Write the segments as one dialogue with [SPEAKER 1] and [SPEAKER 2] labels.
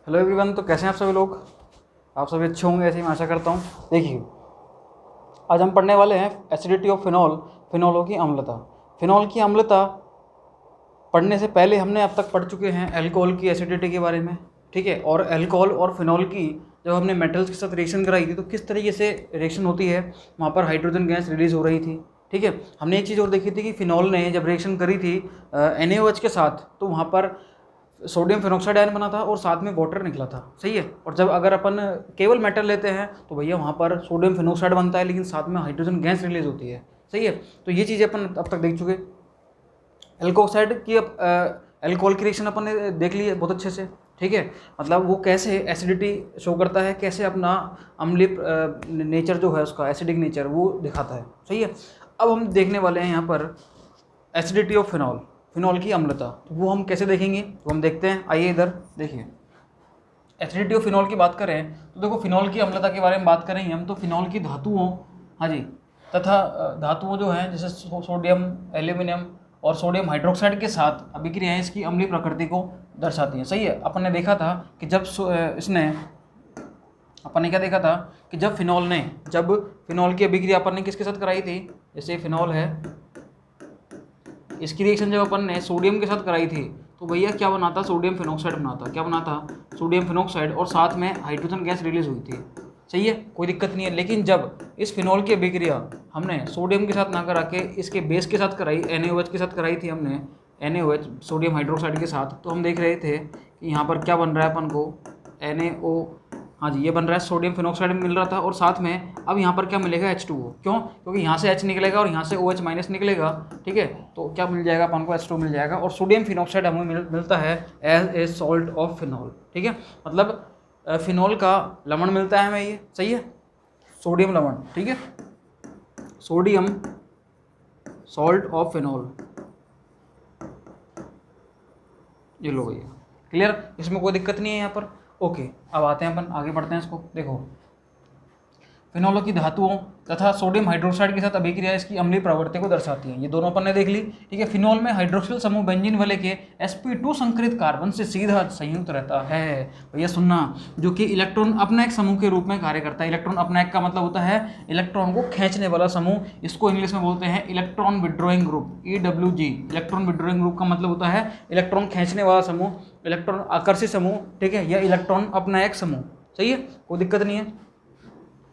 [SPEAKER 1] Hello everyone. तो कैसे हैं आप सभी लोग? आप सभी अच्छे होंगे, ऐसे ही मैं आशा करता हूँ। देखिए, आज हम पढ़ने वाले हैं एसिडिटी ऑफ फिनॉल, फिनॉलों की अम्लता। फिनॉल की अम्लता पढ़ने से पहले हमने अब तक पढ़ चुके हैं अल्कोहल की एसिडिटी के बारे में, ठीक है। और अल्कोहल और फिनॉल की जब हमने मेटल्स के साथ रिएक्शन कराई थी तो किस तरीके से रिएक्शन होती है, वहाँ पर हाइड्रोजन गैस रिलीज हो रही थी, ठीक है। हमने एक चीज़ और देखी थी कि फिनॉल ने जब रिएक्शन करी थी NaOH के साथ, तो वहाँ पर सोडियम फिनॉक्साइड आयन बना था और साथ में वाटर निकला था, सही है। और जब अगर अपन केवल मेटल लेते हैं तो भैया वहाँ पर सोडियम फिनॉक्साइड बनता है, लेकिन साथ में हाइड्रोजन गैस रिलीज होती है, सही है। तो ये चीज़ें अपन अब तक देख चुके। एल्कोक्साइड की एल्कोहल की रिएक्शन अपन ने देख ली है बहुत अच्छे से, ठीक है। मतलब वो कैसे एसिडिटी शो करता है, कैसे अपना अम्लीय नेचर जो है उसका एसिडिक नेचर वो दिखाता है, सही है। अब हम देखने वाले हैं यहाँ पर एसिडिटी ऑफ फिनॉल, फिनॉल की अम्लता। तो वो हम कैसे देखेंगे, तो हम देखते हैं। आइए इधर देखिए, एसिडिटी ऑफ फिनॉल की बात करें तो देखो, फिनॉल की अम्लता के बारे में बात करेंगे हम तो फिनॉल की धातुओं, हाँ जी, तथा धातुओं जो हैं जैसे सोडियम, एल्यूमिनियम और सोडियम हाइड्रोक्साइड के साथ अभिक्रियाएं इसकी अम्लीय प्रकृति को दर्शाती हैं, सही है। अपन ने देखा था कि जब अपन ने क्या देखा था कि जब फिनॉल की अभिक्रिया अपन ने किसके साथ कराई थी, जैसे फिनॉल है, इसकी रिएक्शन जब अपन ने सोडियम के साथ कराई थी तो भैया क्या बना था, सोडियम फिनॉक्साइड बना था। क्या बना था? सोडियम फिनॉक्साइड, और साथ में हाइड्रोजन गैस रिलीज हुई थी, सही है, कोई दिक्कत नहीं है। लेकिन जब इस फिनॉल की अभिक्रिया हमने सोडियम के साथ ना करा के इसके बेस के साथ कराई, NaOH के साथ कराई थी हमने, NaOH सोडियम हाइड्रोक्साइड के साथ, तो हम देख रहे थे कि यहाँ पर क्या बन रहा है अपन को, NaO, हाँ जी, ये बन रहा है, सोडियम फिनॉक्साइड मिल रहा था और साथ में अब यहाँ पर क्या मिलेगा, H2O। क्यों? क्योंकि यहाँ से H निकलेगा और यहाँ से OH माइनस निकलेगा, ठीक है। तो क्या मिल जाएगा अपन को, H2 मिल जाएगा। और सोडियम फिनॉक्साइड हमें मिलता है as a salt of phenol, ठीक है। मतलब फिनॉल का लवण मिलता है हमें, ये सही है, सोडियम लवण, ठीक है, सोडियम सॉल्ट ऑफ फिनॉल, ये लो भैया, क्लियर, इसमें कोई दिक्कत नहीं है यहाँ पर। ओके, अब आते हैं अपन आगे बढ़ते हैं इसको। देखो, फिनॉलों की धातुओं तथा सोडियम हाइड्रोक्साइड के साथ अभिक्रिया इसकी अम्लीय प्रवृत्ति को दर्शाती है। ये दोनों अपन ने देख ली, ठीक है। फिनॉल में हाइड्रोक्सिल समूह बेंजीन वाले के sp2 संकरित कार्बन से सीधा संयुक्त रहता है। भैया सुनना, जो कि इलेक्ट्रॉन अपनायक समूह के रूप में कार्य करता है। इलेक्ट्रॉन अपनायक का मतलब होता है इलेक्ट्रॉन को खींचने वाला समूह, इसको इंग्लिश में बोलते हैं electron withdrawing group, EWG। Electron withdrawing group का मतलब होता है इलेक्ट्रॉन खींचने वाला समूह, इलेक्ट्रॉन आकर्षित समूह, ठीक है, या इलेक्ट्रॉन अपनायक समूह, सही है, कोई दिक्कत नहीं है।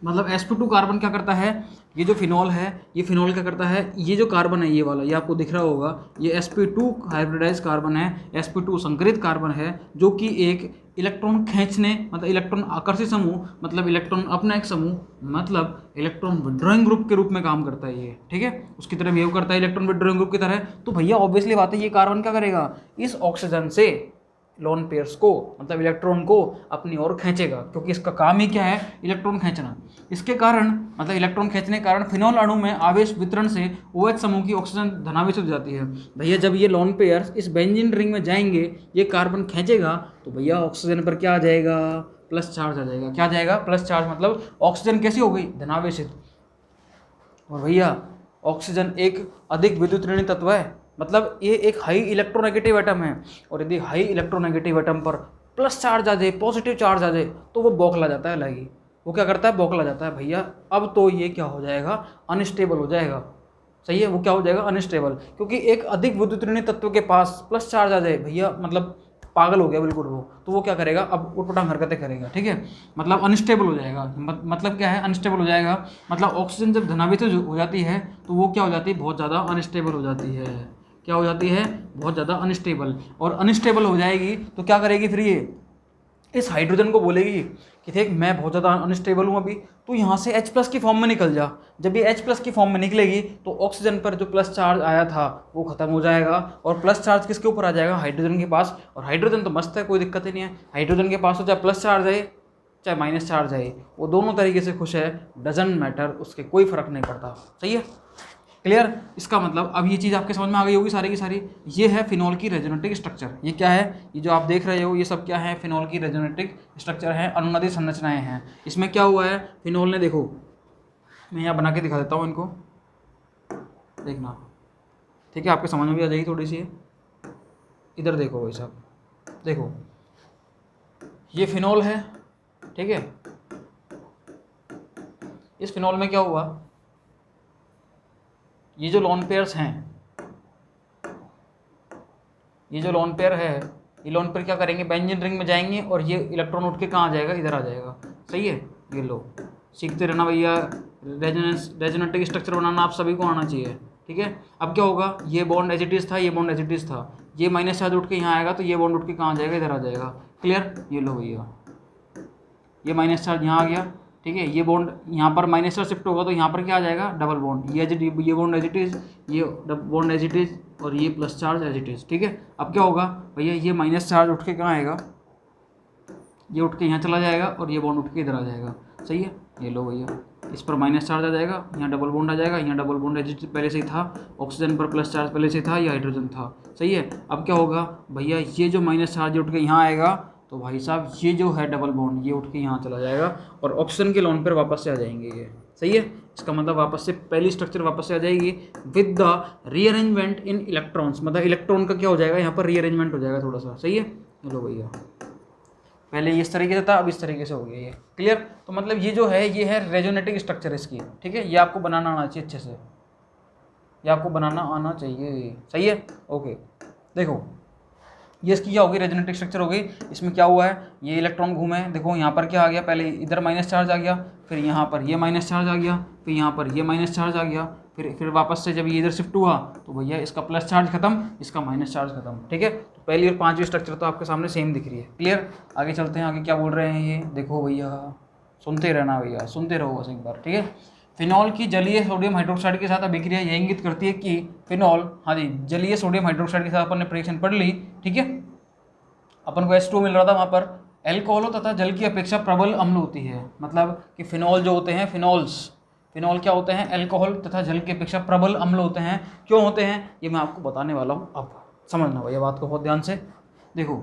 [SPEAKER 1] मतलब sp2 कार्बन क्या करता है, ये जो फिनॉल है, ये फिनॉल क्या करता है, ये जो कार्बन है ये वाला, ये आपको दिख रहा होगा, ये sp2 हाइब्रिडाइज कार्बन है, sp2 संकरित कार्बन है, जो कि एक इलेक्ट्रॉन खींचने, मतलब इलेक्ट्रॉन आकर्षित समूह, मतलब इलेक्ट्रॉन अपनायक समूह, मतलब इलेक्ट्रॉन विड्रॉइंग ग्रुप के रूप में काम करता है ये, ठीक है, उसकी तरह बिहेव करता है इलेक्ट्रॉन विड्रॉइंग ग्रुप की तरह। तो भैया ऑब्वियसली बात है, ये कार्बन क्या करेगा, इस ऑक्सीजन से लोन पेयर्स को, मतलब इलेक्ट्रॉन को अपनी ओर खींचेगा, क्योंकि इसका काम ही क्या है, इलेक्ट्रॉन खींचना। इसके कारण, मतलब इलेक्ट्रॉन खींचने के कारण फिनॉल अणु में आवेश वितरण से OH समूह की ऑक्सीजन धनावेशित हो जाती है। भैया जब ये लोन पेयर्स इस बेंजीन रिंग में जाएंगे, ये कार्बन खींचेगा, तो भैया ऑक्सीजन पर क्या आ जाएगा, प्लस चार्ज आ जाएगा। क्या आ जाएगा, प्लस चार्ज। मतलब ऑक्सीजन कैसी हो गई, धनावेशित। और भैया ऑक्सीजन एक अधिक विद्युत ऋणी तत्व है, मतलब ये एक हाई इलेक्ट्रोनेगेटिव एटम है, और यदि हाई इलेक्ट्रोनेगेटिव एटम पर प्लस चार्ज आ जाए, पॉजिटिव चार्ज आ जाए, तो वो बौखला जाता है लगी, वो क्या करता है, बौखला जाता है भैया। अब तो ये क्या हो जाएगा, अनस्टेबल हो जाएगा, सही है, वो क्या हो जाएगा, अनस्टेबल। क्योंकि एक अधिक विद्युत ऋणी तत्व के पास प्लस चार्ज आ जाए भैया, मतलब पागल हो गया बिल्कुल वो, तो वो क्या करेगा, अब उटपटांग हरकतें करेगा, ठीक है। मतलब अनस्टेबल हो जाएगा, मतलब क्या है, अनस्टेबल हो जाएगा। मतलब ऑक्सीजन जब धनावेशित हो जाती है तो वो क्या हो जाती है, बहुत ज़्यादा अनस्टेबल हो जाती है। क्या हो जाती है, बहुत ज़्यादा अनस्टेबल। और अनस्टेबल हो जाएगी तो क्या करेगी फिर ये, इस हाइड्रोजन को बोलेगी कि देख मैं बहुत ज़्यादा अनस्टेबल हूँ अभी, तो यहाँ से H+ की फॉर्म में निकल जा। जब ये H+ की फॉर्म में निकलेगी तो ऑक्सीजन पर जो प्लस चार्ज आया था वो खत्म हो जाएगा, और प्लस चार्ज किसके ऊपर आ जाएगा, हाइड्रोजन के पास। और हाइड्रोजन तो मस्त है, कोई दिक्कत ही नहीं है, हाइड्रोजन के पास तो चाहे प्लस चार्ज आए चाहे माइनस चार्ज आए, वो दोनों तरीके से खुश है, डजंट मैटर, उसके कोई फर्क नहीं पड़ता, सही है, क्लियर। इसका मतलब अब ये चीज़ आपके समझ में आ गई होगी सारी की सारी। ये है फिनॉल की रेजोनेटिक स्ट्रक्चर। ये क्या है, ये जो आप देख रहे हो ये सब क्या है, फिनॉल की रेजोनेटिक स्ट्रक्चर है, अनुनादी संरचनाएं हैं। इसमें क्या हुआ है, फिनॉल ने, देखो मैं यहाँ बना के दिखा देता हूँ इनको, देखना, ठीक है, आपके समझ में भी आ जाएगी थोड़ी सी। इधर देखो भाई साहब, देखो ये फिनॉल है, ठीक है। इस फिनॉल में क्या हुआ, ये जो लोन पेयर्स हैं, ये जो लोन पेयर है, ये लोन पेयर क्या करेंगे, बेंजीन रिंग में जाएंगे और ये इलेक्ट्रॉन उठ के कहाँ आ जाएगा, इधर आ जाएगा। सही है, ये लो, सीखते रहना भैया, रेजोनेटिक स्ट्रक्चर बनाना आप सभी को आना चाहिए, ठीक है। अब क्या होगा, ये बॉन्ड एज इट इज था, ये बॉन्ड एज इट इज था, ये माइनस चार्ज उठ के यहाँ आएगा तो ये बॉन्ड उठ के कहाँ आ जाएगा, इधर आ जाएगा। क्लियर, ये लो भैया, ये माइनस चार्ज यहाँ आ गया, ठीक है। ये बॉन्ड यहाँ पर माइनस चार्ज शिफ्ट होगा तो यहाँ पर क्या आ जाएगा, डबल बॉन्ड, ये बॉन्ड एज इट इज, ये बॉन्ड एज इट इज और ये plus charge as it is, ठीक है। अब क्या होगा भैया, ये माइनस चार्ज उठ के कहाँ आएगा, ये उठ के यहाँ चला जाएगा और ये बॉन्ड उठ के इधर आ जाएगा। सही है, ये लो भैया, इस पर माइनस चार्ज आ जाएगा, यहाँ डबल बॉन्ड आ जाएगा, यहाँ double bond as it is पहले से ही था, ऑक्सीजन पर प्लस चार्ज पहले से था, ये हाइड्रोजन था। सही है, अब क्या होगा भैया, ये जो माइनस चार्ज उठ के यहाँ आएगा तो भाई साहब ये जो है डबल बॉन्ड, ये उठ के यहाँ चला जाएगा और ऑक्सीजन के लोन पर वापस से आ जाएंगे ये। सही है, इसका मतलब वापस से पहली स्ट्रक्चर वापस से आ जाएगी with the rearrangement in electrons, मतलब इलेक्ट्रॉन का क्या हो जाएगा, यहाँ पर रीअरेंजमेंट हो जाएगा थोड़ा सा। सही है, चलो भैया, पहले इस तरीके से था, अब इस तरीके से हो गया ये। क्लियर, तो मतलब ये जो है, ये है रेजोनेटिक स्ट्रक्चर इसकी, ठीक है। ये आपको बनाना आना चाहिए अच्छे से, ये आपको बनाना आना चाहिए। सही है, ओके। देखो ये इसकी क्या होगी, रेजोनेटिक स्ट्रक्चर हो गई। इसमें क्या हुआ है, ये इलेक्ट्रॉन घूमे, देखो यहाँ पर क्या आ गया, पहले इधर माइनस चार्ज आ गया, फिर यहाँ पर ये माइनस चार्ज आ गया, फिर यहाँ पर ये माइनस चार्ज आ गया, फिर वापस से जब ये इधर शिफ्ट हुआ तो भैया इसका प्लस चार्ज खत्म, इसका माइनस चार्ज खत्म, ठीक है। तो पहली और पांचवी स्ट्रक्चर तो आपके सामने सेम दिख रही है। क्लियर, आगे चलते हैं, आगे क्या बोल रहे हैं ये देखो भैया, सुनते रहना भैया, सुनते रहो बस एक बार, ठीक है। फिनॉल की जलीय सोडियम हाइड्रोक्साइड के साथ अभिक्रिया यह इंगित करती है कि फिनॉल, हाँ जी, जलीय सोडियम हाइड्रोक्साइड के साथ अपन ने रिएक्शन पढ़ ली, ठीक है। अपन को H2 मिल रहा था, वहाँ पर एल्कोहल तथा जल की अपेक्षा प्रबल अम्ल होती है। मतलब कि फिनॉल जो होते हैं, फिनॉल क्या होते हैं, एल्कोहल तथा जल की अपेक्षा प्रबल अम्ल होते हैं। क्यों होते हैं ये मैं आपको बताने वाला हूँ, अब समझना भैया बात को बहुत ध्यान से। देखो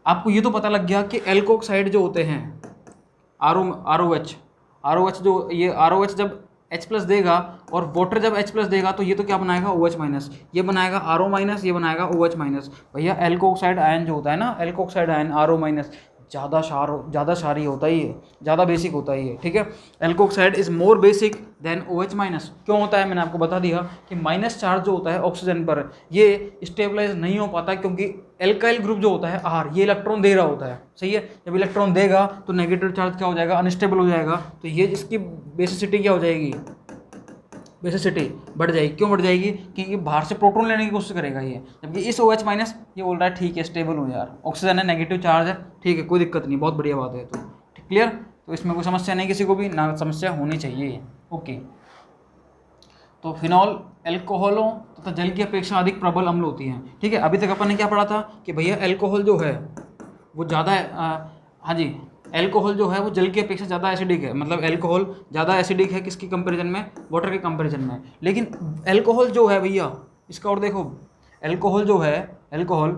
[SPEAKER 1] आपको ये तो पता लग गया कि एल्कोक्साइड जो होते हैं, ROH जो, ये ROH जब H+ देगा और वाटर जब H+ देगा तो ये तो क्या बनाएगा, OH-, ये बनाएगा RO-, ये बनाएगा OH-। भैया एल्कोक्साइड आयन जो होता है ना, एल्कोक्साइड आयन RO-, ज़्यादा क्षारीय होता ही है, ज़्यादा बेसिक होता ही है, ठीक है। Alkoxide is more basic than OH-। क्यों होता है, मैंने आपको बता दिया कि माइनस चार्ज जो होता है ऑक्सीजन पर, ये स्टेबलाइज नहीं हो पाता क्योंकि एल्काइल ग्रुप जो होता है R, ये इलेक्ट्रॉन दे रहा होता है। सही है, जब इलेक्ट्रॉन देगा तो नेगेटिव चार्ज क्या हो जाएगा, अनस्टेबल हो जाएगा, तो ये इसकी बेसिसिटी क्या हो जाएगी, बेसिसिटी बढ़ जाएगी। क्यों बढ़ जाएगी, क्योंकि बाहर से प्रोटॉन लेने की कोशिश करेगा ये, जबकि इस OH-, ये बोल रहा है ठीक है स्टेबल हो यार, ऑक्सीजन है, नेगेटिव चार्ज है, ठीक है कोई दिक्कत नहीं, बहुत बढ़िया बात है। तो क्लियर, तो इसमें कोई समस्या नहीं, किसी को भी ना समस्या होनी चाहिए। ओके, तो फिनॉल एल्कोहलों तथा जल की अपेक्षा अधिक प्रबल अम्ल होती हैं, ठीक है। अभी तक अपन ने क्या पढ़ा था कि भैया एल्कोहल जो है वो ज़्यादा, हाँ जी, एल्कोहल जो है वो जल की अपेक्षा ज़्यादा एसिडिक है। मतलब एल्कोहल ज़्यादा एसिडिक है किसकी कंपैरिजन में, वाटर के कंपैरिजन में। लेकिन एल्कोहल जो है भैया, इसका और देखो, एल्कोहल जो है, एल्कोहल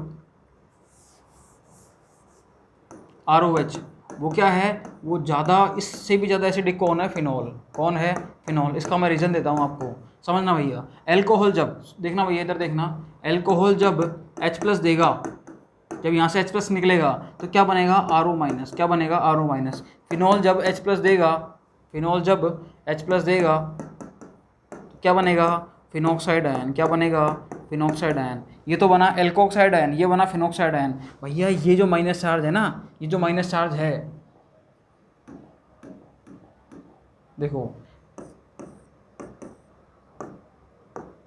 [SPEAKER 1] ROH, वो क्या है, वो ज़्यादा, इससे भी ज़्यादा एसिडिक कौन है, फिनॉल। कौन है, फिनॉल। इसका मैं रीज़न देता हूँ आपको, समझना भैया। एल्कोहल जब, देखना भैया इधर देखना, एल्कोहल जब H+ देगा, जब यहाँ से H+ निकलेगा तो क्या बनेगा, RO-, क्या बनेगा, RO-। फिनॉल जब H+ देगा, फिनॉल जब H+ देगा तो क्या बनेगा, फिनॉक्साइड आयन। क्या बनेगा, फिनॉक्साइड आयन। ये तो बना एल्कोक्साइड आयन, ये बना फिनॉक्साइड आयन। भैया ये जो माइनस चार्ज है ना, ये जो माइनस चार्ज है, देखो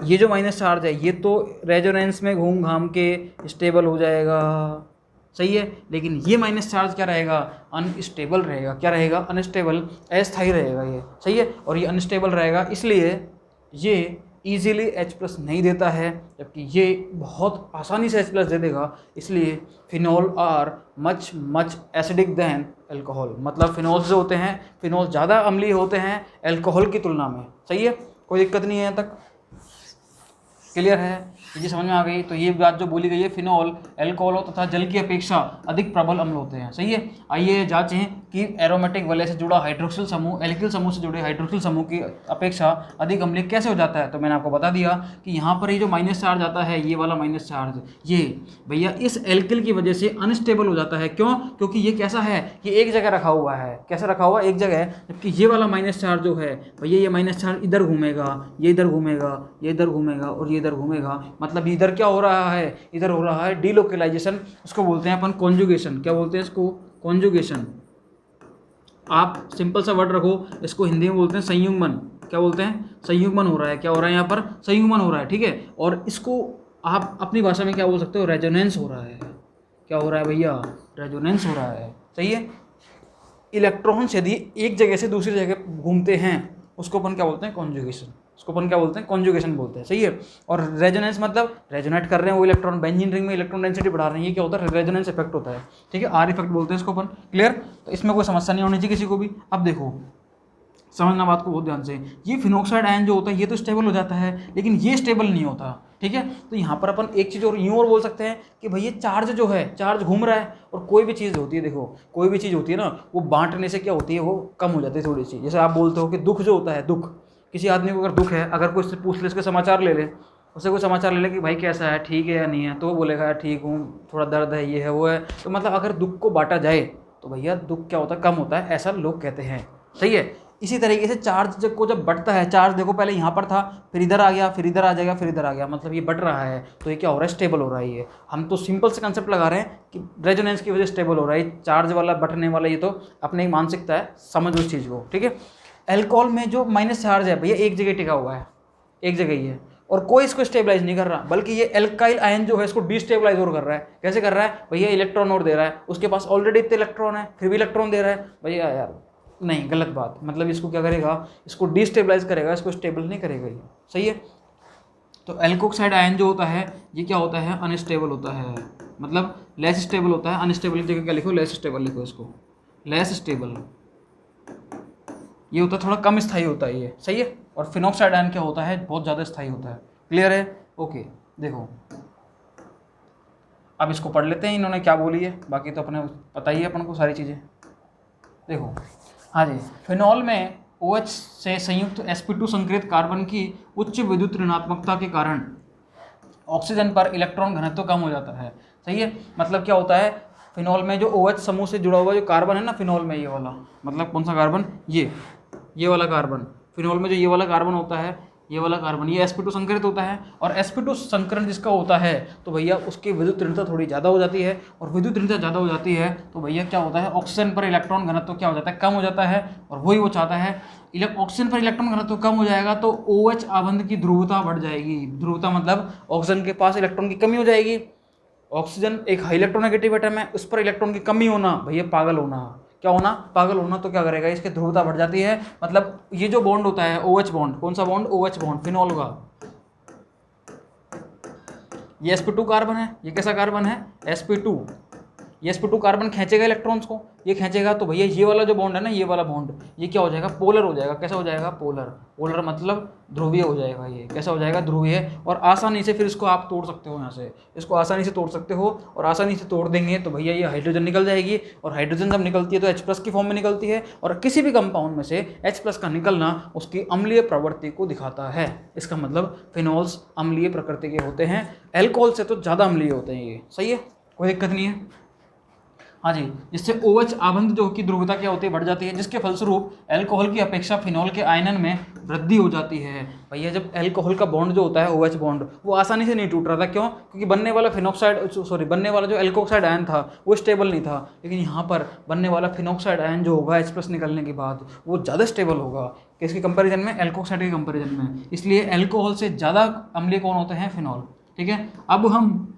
[SPEAKER 1] ये जो माइनस चार्ज है, ये तो रेजोनेंस में घूम घाम के स्टेबल हो जाएगा, सही है। लेकिन ये माइनस चार्ज क्या रहेगा, अनस्टेबल रहेगा। क्या रहेगा, अनस्टेबल, अस्थायी रहेगा ये, सही है। और ये अनस्टेबल रहेगा, इसलिए ये ईजिली H+ नहीं देता है, जबकि ये बहुत आसानी से H+ दे देगा। इसलिए phenol are much acidic than alcohol. मतलब फिनॉल जो होते हैं, फिनॉल ज़्यादा अम्लीय होते हैं एल्कोहल की तुलना में, सही है। कोई दिक्कत नहीं है यहाँ तक, क्लियर है, ये समझ में आ गई। तो ये बात जो बोली गई है, फिनॉल एल्कोहल तथा जल की अपेक्षा अधिक प्रबल अम्ल होते हैं, सही है। आइए जांचें कि एरोमेटिक वलय से जुड़ा हाइड्रोक्सिल समूह एल्किल समूह से जुड़े हाइड्रोक्सिल समूह की अपेक्षा अधिक अम्लीय कैसे हो जाता है। तो मैंने आपको बता दिया कि यहाँ पर ये जो माइनस चार्ज आता है, ये वाला माइनस चार्ज, ये भैया इस एल्किल की वजह से अनस्टेबल हो जाता है। क्यों? क्योंकि ये कैसा है, ये एक जगह रखा हुआ है। कैसे रखा हुआ है? एक जगह। जबकि ये वाला माइनस चार्ज जो है भैया, ये माइनस चार्ज इधर घूमेगा, ये इधर घूमेगा, ये इधर घूमेगा और ये इधर घूमेगा। मतलब इधर क्या हो रहा है, इधर हो रहा है डीलोकलाइजेशन। उसको बोलते हैं अपन कॉन्जुगेशन। क्या बोलते हैं इसको? कॉन्जुगेशन। आप सिंपल सा वर्ड रखो, इसको हिंदी में बोलते हैं संयुग्मन। क्या बोलते हैं? संयुग्मन हो रहा है। क्या हो रहा है यहाँ पर? संयुग्मन हो रहा है, ठीक है। और इसको आप अपनी भाषा में क्या बोल सकते हो? रेजोनेंस हो रहा है। क्या हो रहा है भैया? रेजोनेंस हो रहा है, सही है। इलेक्ट्रॉन्स यदि एक जगह से दूसरी जगह घूमते हैं उसको अपन क्या बोलते हैं? कॉन्जुगेशन। उसको अपन क्या बोलते हैं? कॉन्जुगेशन बोलते हैं, सही है। और रेजोनेंस मतलब रेजोनेट कर रहे हैं वो इलेक्ट्रॉन, बेंजीन रिंग में इलेक्ट्रॉन डेंसिटी बढ़ा रहे हैं, ये क्या होता है? रेजोनेंस इफेक्ट होता है, ठीक है। आर इफेक्ट बोलते हैं इसको अपन। क्लियर? तो इसमें कोई समस्या नहीं होनी चाहिए किसी को भी। अब देखो, समझना बात को बहुत ध्यान से। ये फिनॉक्साइड आयन जो होता है ये तो स्टेबल हो जाता है, लेकिन ये स्टेबल नहीं होता, ठीक है। तो यहाँ पर अपन एक चीज़ और यूँ और बोल सकते हैं कि भैया चार्ज जो है, चार्ज घूम रहा है। और कोई भी चीज़ होती है, देखो कोई भी चीज़ होती है ना, वो बांटने से क्या होती है? वो कम हो जाती है थोड़ी सी। जैसे आप बोलते हो कि दुख जो होता है, दुख, किसी आदमी को अगर दुख है, अगर कोई उससे पूछ ले, इसके समाचार ले ले, उससे कोई समाचार ले ले कि भाई कैसा है, ठीक है या नहीं है, तो वो बोलेगा यार ठीक हूँ, थोड़ा दर्द है, ये है वो है। तो मतलब अगर दुख को बांटा जाए तो भैया दुख क्या होता है? कम होता है, ऐसा लोग कहते हैं, सही है। इसी तरीके से चार्ज जब बढ़ता है, चार्ज देखो पहले यहाँ पर था, फिर इधर आ गया, फिर इधर आ जाएगा, फिर इधर आ गया, मतलब ये बढ़ रहा है। तो ये क्या हो रहा है? स्टेबल हो रहा है। ये हम तो सिंपल से कंसेप्ट लगा रहे हैं कि रेजोनेंस की वजह से स्टेबल हो रहा है। चार्ज वाला बढ़ने वाला ये तो अपनी एक मानसिकता है, समझ उस चीज़ को, ठीक है। एल्कोहल में जो माइनस चार्ज है भैया एक जगह टिका हुआ है, एक जगह ही है, और कोई इसको स्टेबलाइज नहीं कर रहा, बल्कि ये एल्काइल आयन जो है इसको डिस्टेबलाइज और कर रहा है। कैसे कर रहा है भैया? इलेक्ट्रॉन और दे रहा है, उसके पास ऑलरेडी इतने इलेक्ट्रॉन है, फिर भी इलेक्ट्रॉन दे रहा है। भैया यार नहीं, गलत बात। मतलब इसको क्या करेगा? इसको डिस्टेबलाइज करेगा, इसको स्टेबल नहीं करेगा ये, सही है। तो एल्कोक्साइड आयन जो होता है ये क्या होता है? अनस्टेबल होता है, मतलब लेस स्टेबल होता है। अनस्टेबल की जगह क्या लिखो? लेस स्टेबल लिखो इसको, लेस स्टेबल। ये होता है थोड़ा कम स्थायी होता है ये, सही है। और फिनॉक्साइड आयन क्या होता है? बहुत ज़्यादा स्थायी होता है। क्लियर है? ओके। देखो अब इसको पढ़ लेते हैं इन्होंने क्या बोली है, बाकी तो अपने पता ही है अपन को सारी चीज़ें। देखो हाँ जी, फिनॉल में OH से संयुक्त sp2 संक्रित कार्बन की उच्च विद्युत ऋणात्मकता के कारण ऑक्सीजन पर इलेक्ट्रॉन घनत्व कम हो जाता है, सही है। मतलब क्या होता है? फिनॉल में जो OH समूह से जुड़ा हुआ जो कार्बन है ना, फिनॉल में ये वाला, मतलब कौन सा कार्बन? ये वाला कार्बन। फिनॉल में जो ये वाला कार्बन होता है, ये वाला कार्बन, ये sp2 संकरित होता है। और sp2 संकरण जिसका होता है तो भैया उसकी विद्युत ऋणता थोड़ी ज़्यादा हो जाती है। और विद्युत ऋणता ज़्यादा हो जाती है तो भैया क्या होता है? ऑक्सीजन पर इलेक्ट्रॉन घनत्व क्या हो जाता है? कम हो जाता है। और वही वो चाहता है, ऑक्सीजन पर इलेक्ट्रॉन घनत्व कम हो जाएगा तो OH आबंध की ध्रुवता बढ़ जाएगी। ध्रुवता मतलब ऑक्सीजन के पास इलेक्ट्रॉन की कमी हो जाएगी। ऑक्सीजन एक हाई इलेक्ट्रोनेगेटिव एटम है, उस पर इलेक्ट्रॉन की कमी होना भैया पागल होना। क्या होना? पागल होना। तो क्या करेगा? इसकी ध्रुवता बढ़ जाती है। मतलब ये जो बॉन्ड होता है OH बॉन्ड, कौन सा बॉन्ड? OH बॉन्ड, फिनॉल का। ये sp2 कार्बन है, ये कैसा कार्बन है? sp2। ये sp2 कार्बन खींचेगा इलेक्ट्रॉन्स को, ये खींचेगा तो भैया ये वाला जो बॉन्ड है ना, ये वाला बॉन्ड, ये क्या हो जाएगा? पोलर हो जाएगा। कैसा हो जाएगा? पोलर। पोलर मतलब ध्रुवीय हो जाएगा। ये कैसा हो जाएगा? ध्रुवीय। और आसानी से फिर इसको आप तोड़ सकते हो, यहाँ से इसको आसानी से तोड़ सकते हो। और आसानी से तोड़ देंगे तो भैया ये हाइड्रोजन निकल जाएगी। और हाइड्रोजन जब निकलती है तो H+ की फॉर्म में निकलती है। और किसी भी कंपाउंड में से H+ का निकलना उसकी अम्लीय प्रवृत्ति को दिखाता है। इसका मतलब फिनॉल्स अम्लीय प्रकृति के होते हैं, एल्कोहल से तो ज़्यादा अम्लीय होते हैं ये, सही है, कोई दिक्कत नहीं है। हाँ जी, जिससे OH आबंध जो की ध्रुवता क्या होती है? बढ़ जाती है, जिसके फलस्वरूप अल्कोहल की अपेक्षा फिनॉल के आयनन में वृद्धि हो जाती है। भैया जब अल्कोहल का बॉन्ड जो होता है OH बॉन्ड, वो आसानी से नहीं टूट रहा था। क्यों? क्योंकि बनने वाला बनने वाला जो एल्कोक्साइड आयन था वो स्टेबल नहीं था। लेकिन यहाँ पर बनने वाला फिनॉक्साइड आयन जो होगा H+ निकलने के बाद वो ज़्यादा स्टेबल होगा। किसके कंपेरिजन में? एल्कोक्साइड के कंपेरिजन में। इसलिए एल्कोहल से ज़्यादा अम्लीय कौन होते हैं? फिनॉल, ठीक है। अब हम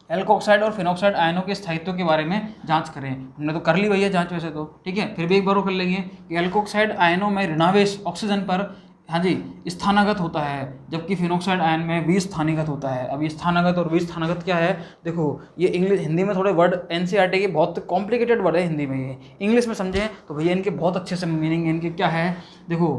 [SPEAKER 1] एल्कोक्साइड और फिनॉक्साइड आयनों के स्थायित्व के बारे में जांच करें। हमने तो कर ली भैया जांच वैसे तो, ठीक है, फिर भी एक बार वो कर लेंगे कि एल्कोक्साइड आयनों में ऋणावेश ऑक्सीजन पर, हाँ जी, स्थानागत होता है, जबकि फिनॉक्साइड आयन में विस्थानीगत होता है। अब ये स्थानागत और विस्थानागत क्या है? देखो ये इंग्लिश, हिंदी में थोड़े वर्ड NCERT के बहुत कॉम्प्लिकेटेड वर्ड है हिंदी में, ये इंग्लिश में समझें तो भैया इनके बहुत अच्छे से मीनिंग इनके क्या है। देखो